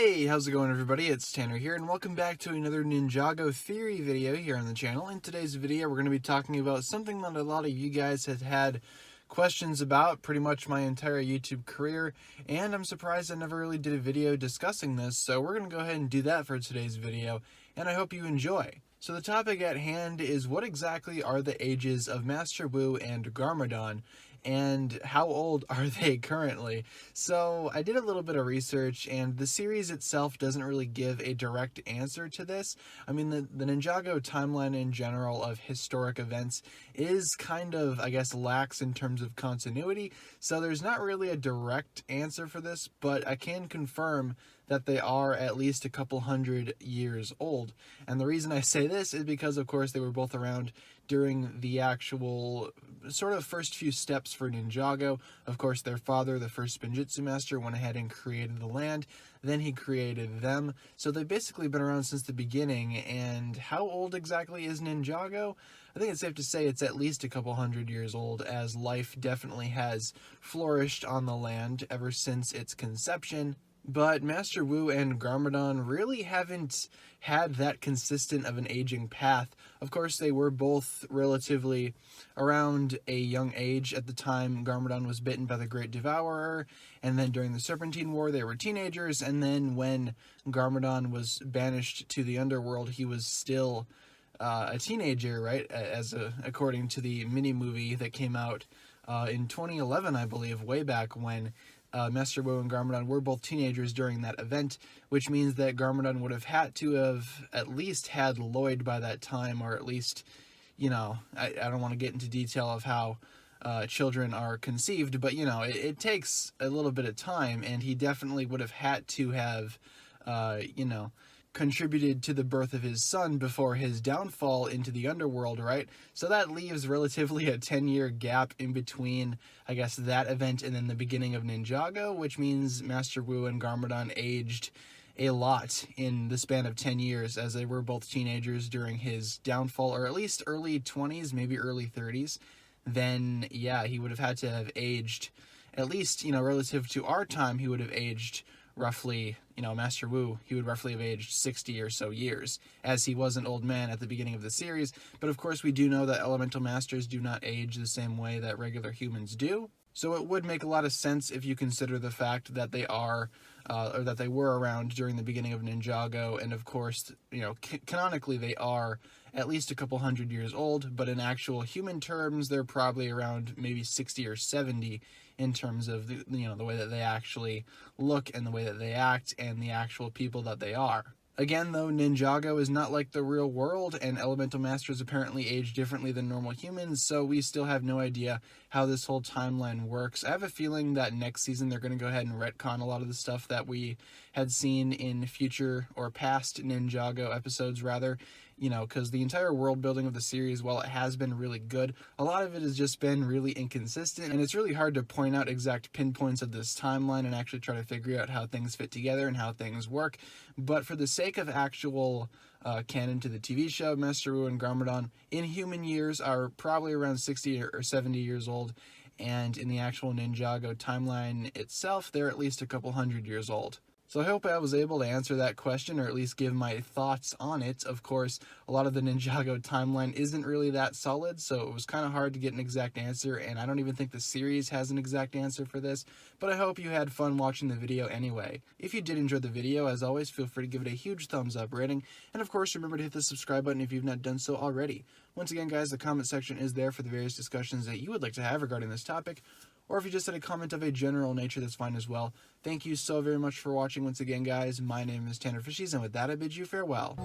Hey, how's it going everybody? It's Tanner here and welcome back to another Ninjago theory video here on the channel. In today's video we're going to be talking about something that a lot of you guys have had questions about pretty much my entire YouTube career, and I'm surprised I never really did a video discussing this, so we're going to go ahead and do that for today's video, and I hope you enjoy. So the topic at hand is, what exactly are the ages of Master Wu and Garmadon, and how old are they currently? So I did a little bit of research, and the series itself doesn't really give a direct answer to this. I mean, the Ninjago timeline in general of historic events is kind of, I guess, lax in terms of continuity, so there's not really a direct answer for this, but I can confirm that they are at least a couple hundred years old. And the reason I say this is because, of course, they were both around during the actual sort of first few steps for Ninjago. Of course, their father, the first Spinjitzu master, went ahead and created the land. Then he created them. So they've basically been around since the beginning. And how old exactly is Ninjago? I think it's safe to say it's at least a couple hundred years old, as life definitely has flourished on the land ever since its conception. But Master Wu and Garmadon really haven't had that consistent of an aging path. Of course, they were both relatively around a young age at the time Garmadon was bitten by the Great Devourer, and then during the Serpentine War they were teenagers, and then when Garmadon was banished to the underworld he was still a teenager, right? According to the mini-movie that came out in 2011, I believe, way back when. Master Wu and Garmadon were both teenagers during that event, which means that Garmadon would have had to have at least had Lloyd by that time, or at least, you know, I don't want to get into detail of how children are conceived, but, you know, it takes a little bit of time, and he definitely would have had to have, you know, contributed to the birth of his son before his downfall into the underworld, right? So that leaves relatively a 10-year gap in between, I guess, that event and then the beginning of Ninjago, which means Master Wu and Garmadon aged a lot in the span of 10 years, as they were both teenagers during his downfall, or at least early 20s, maybe early 30s. Then, yeah, he would have had to have aged, at least, you know, relative to our time, he would have aged roughly, you know, Master Wu, he would roughly have aged 60 or so years, as he was an old man at the beginning of the series. But of course we do know that elemental masters do not age the same way that regular humans do. So it would make a lot of sense if you consider the fact that they are, or that they were around during the beginning of Ninjago, and of course, you know, canonically they are at least a couple hundred years old, but in actual human terms, they're probably around maybe 60 or 70 in terms of the, you know, the way that they actually look and the way that they act and the actual people that they are. Again, though, Ninjago is not like the real world, and elemental masters apparently age differently than normal humans, so we still have no idea how this whole timeline works. I have a feeling that next season they're going to go ahead and retcon a lot of the stuff that we had seen in future or past Ninjago episodes, rather, you know, because the entire world building of the series, while it has been really good, a lot of it has just been really inconsistent, and it's really hard to point out exact pinpoints of this timeline and actually try to figure out how things fit together and how things work. But for the sake of actual canon to the TV show, Master Wu and Garmadon in human years are probably around 60 or 70 years old, and in the actual Ninjago timeline itself, they're at least a couple hundred years old. So I hope I was able to answer that question, or at least give my thoughts on it. Of course, a lot of the Ninjago timeline isn't really that solid, so it was kind of hard to get an exact answer, and I don't even think the series has an exact answer for this, but I hope you had fun watching the video anyway. If you did enjoy the video, as always, feel free to give it a huge thumbs up rating, and of course remember to hit the subscribe button if you've not done so already. Once again, guys, the comment section is there for the various discussions that you would like to have regarding this topic, or if you just had a comment of a general nature, that's fine as well. Thank you so very much for watching once again, guys. My name is TannerFishies, and with that I bid you farewell.